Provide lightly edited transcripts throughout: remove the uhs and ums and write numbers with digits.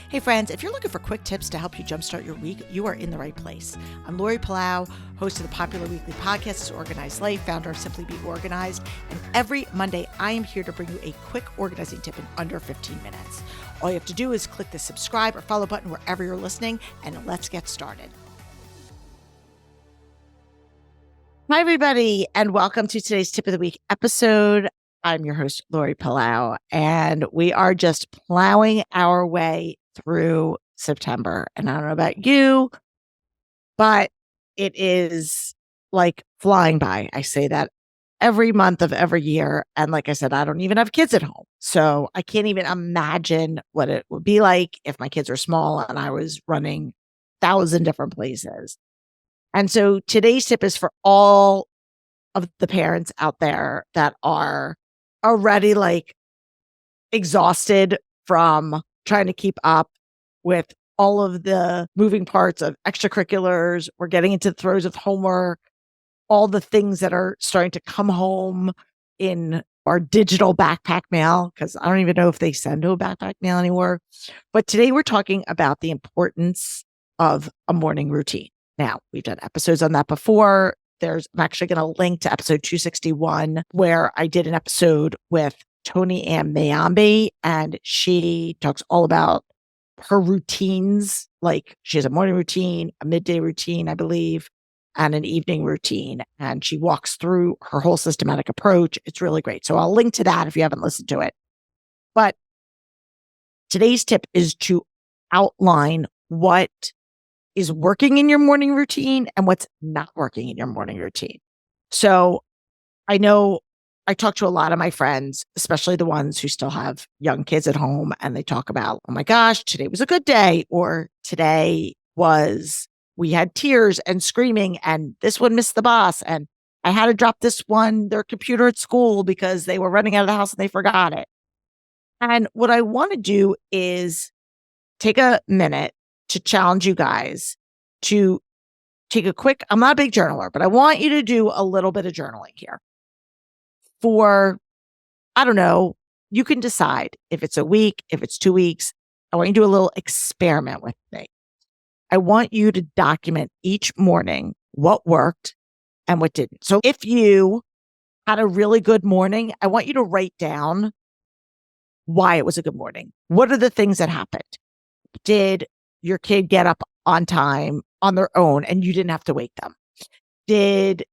Hey friends, if you're looking for quick tips to help you jumpstart your week, you are in the right place. I'm Lori Palau, host of the popular weekly podcast, Organized Life, founder of Simply Be Organized. And every Monday, I am here to bring you a quick organizing tip in under 15 minutes. All you have to do is click the subscribe or follow button wherever you're listening, and let's get started. Hi, everybody, and welcome to today's Tip of the Week episode. I'm your host, Lori Palau, and we are just plowing our way through September. And I don't know about you, but it is like flying by. I say that every month of every year. And like I said, I don't even have kids at home. So I can't even imagine what it would be like if my kids were small and I was running 1,000 different places. And so today's tip is for all of the parents out there that are already like exhausted from trying to keep up with all of the moving parts of extracurriculars. We're getting into the throes of homework, all the things that are starting to come home in our digital backpack mail, because I don't even know if they send a backpack mail anymore. But today we're talking about the importance of a morning routine. Now, we've done episodes on that before. I'm actually going to link to episode 261, where I did an episode with Toni and Mayembe, and she talks all about her routines. Like she has a morning routine, a midday routine, I believe, and an evening routine. And she walks through her whole systematic approach. It's really great. So I'll link to that if you haven't listened to it. But today's tip is to outline what is working in your morning routine and what's not working in your morning routine. So I know I talk to a lot of my friends, especially the ones who still have young kids at home, and they talk about, oh my gosh, today was a good day, or we had tears and screaming, and this one missed the bus, and I had to drop their computer at school because they were running out of the house and they forgot it. And what I want to do is take a minute to challenge you guys to take a quick, I'm not a big journaler, but I want you to do a little bit of journaling here. For, I don't know, you can decide if it's a week, if it's 2 weeks. I want you to do a little experiment with me. I want you to document each morning what worked and what didn't. So if you had a really good morning, I want you to write down why it was a good morning. What are the things that happened? Did your kid get up on time on their own and you didn't have to wake them? Did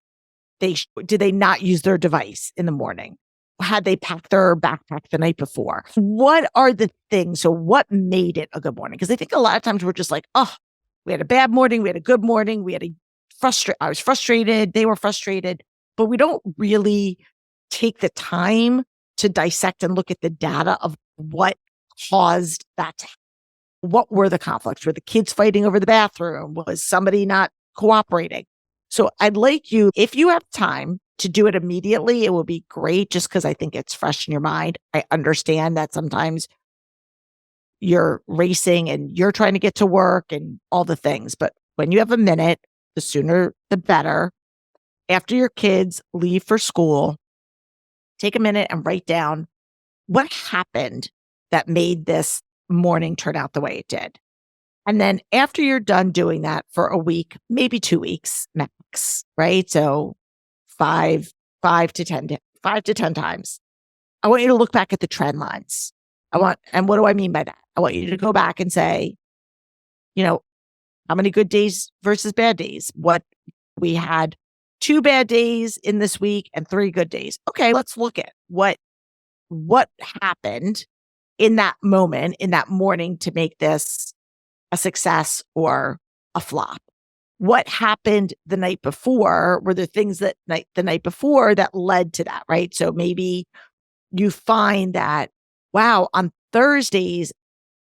they not use their device in the morning? Had they packed their backpack the night before? What are the things? So what made it a good morning? Because I think a lot of times we're just like, oh, we had a bad morning. We had a good morning. I was frustrated. They were frustrated, but we don't really take the time to dissect and look at the data of what caused that to happen. What were the conflicts? Were the kids fighting over the bathroom? Was somebody not cooperating? So I'd like you, if you have time to do it immediately, it will be great just because I think it's fresh in your mind. I understand that sometimes you're racing and you're trying to get to work and all the things. But when you have a minute, the sooner the better. After your kids leave for school, take a minute and write down what happened that made this morning turn out the way it did. And then after you're done doing that for a week, maybe 2 weeks max, right? So 5 to 10 times. I want you to look back at the trend lines. And what do I mean by that? I want you to go back and say, how many good days versus bad days? What we had 2 bad days in this week and 3 good days. Okay, let's look at what happened in that moment, in that morning to make this a success or a flop. What happened the night before were the things the night before that led to that, right? So maybe you find that, wow, on Thursdays,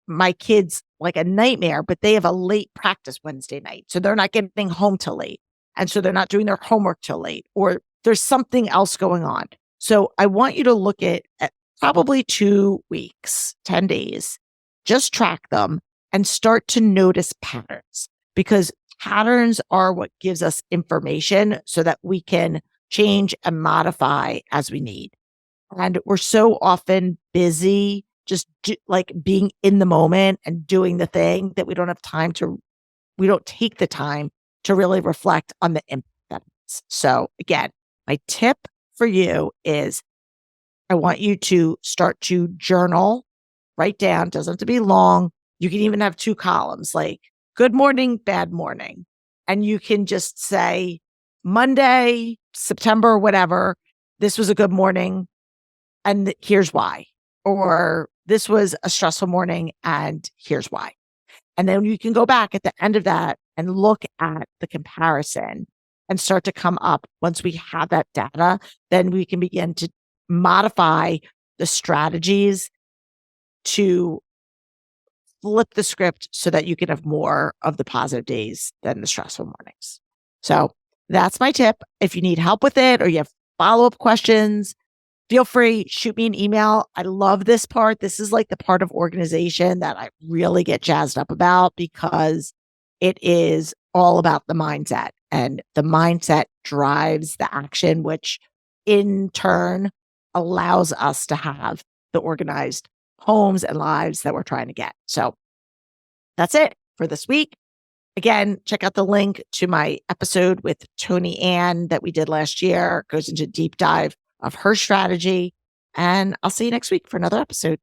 my kids like a nightmare, but they have a late practice Wednesday night. So they're not getting home till late. And so they're not doing their homework till late, or there's something else going on. So I want you to look at probably 2 weeks, 10 days, just track them and start to notice patterns, because patterns are what gives us information so that we can change and modify as we need. And we're so often busy just like being in the moment and doing the thing that we don't take the time to really reflect on the impact that it's. So again, my tip for you is I want you to start to journal, write down, doesn't have to be long. You can even have 2 columns like good morning, bad morning. And you can just say Monday, September, whatever, this was a good morning and here's why. Or this was a stressful morning and here's why. And then you can go back at the end of that and look at the comparison and start to come up. Once we have that data, then we can begin to modify the strategies to flip the script so that you can have more of the positive days than the stressful mornings. So that's my tip. If you need help with it or you have follow-up questions, feel free, shoot me an email. I love this part. This is like the part of organization that I really get jazzed up about because it is all about the mindset, and the mindset drives the action, which in turn allows us to have the organized homes and lives that we're trying to get. So that's it for this week. Again, check out the link to my episode with Toni Ann that we did last year. It goes into a deep dive of her strategy. And I'll see you next week for another episode.